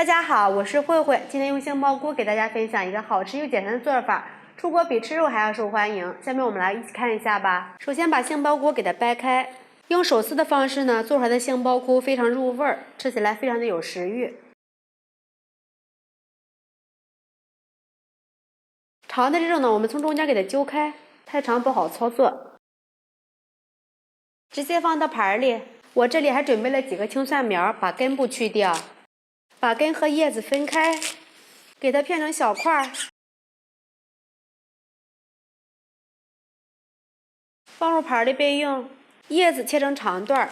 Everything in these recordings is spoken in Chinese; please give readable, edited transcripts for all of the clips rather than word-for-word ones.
大家好，我是慧慧，今天用杏鲍菇给大家分享一个好吃又简单的做法，出锅比吃肉还要受欢迎。下面我们来一起看一下吧。首先把杏鲍菇给它掰开，用手撕的方式呢，做出来的杏鲍菇非常入味儿，吃起来非常的有食欲。长的这种呢，我们从中间给它揪开，太长不好操作，直接放到盘里。我这里还准备了几个青蒜苗，把根部去掉。把根和叶子分开，给它片成小块，放入盘里备用。叶子切成长段，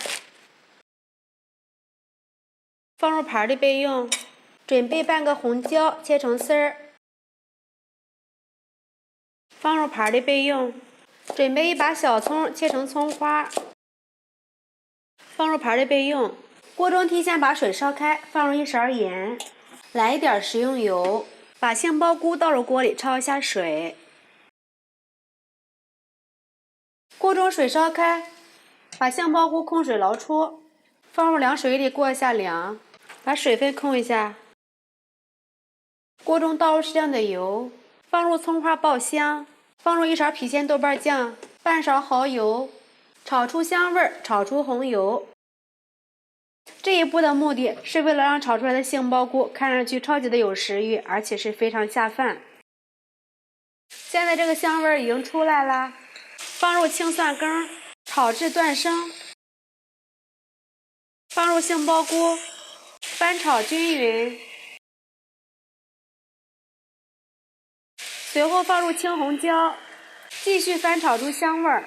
放入盘里备用。准备半个红椒，切成丝儿，放入盘里备用。准备一把小葱，切成葱花，放入盘里备用。锅中提前把水烧开，放入一勺盐，来一点食用油，把杏鲍菇倒入锅里焯一下水。锅中水烧开，把杏鲍菇控水捞出，放入凉水里过一下凉，把水分控一下。锅中倒入适量的油，放入葱花爆香，放入一勺郫县豆瓣酱，半勺蚝油，炒出香味，炒出红油。这一步的目的是为了让炒出来的杏鲍菇看上去超级的有食欲，而且是非常下饭。现在这个香味已经出来了，放入青蒜羹，炒至断生，放入杏鲍菇，翻炒均匀，随后放入青红椒，继续翻炒出香味。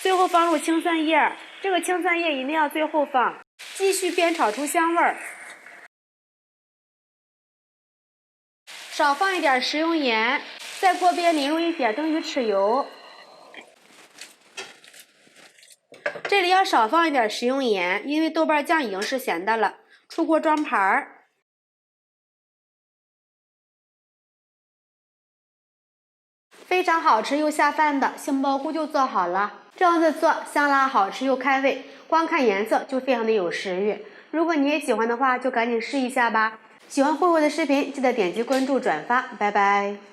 最后放入青蒜叶，这个青蒜叶一定要最后放，继续煸炒出香味。少放一点食用盐，在锅边淋入一点蒸鱼豉油。这里要少放一点食用盐，因为豆瓣酱已经是咸的了。出锅装盘儿。非常好吃又下饭的杏鲍菇就做好了。这样子做香辣好吃又开胃，光看颜色就非常的有食欲。如果你也喜欢的话，就赶紧试一下吧。喜欢慧慧的视频，记得点击关注、转发，拜拜。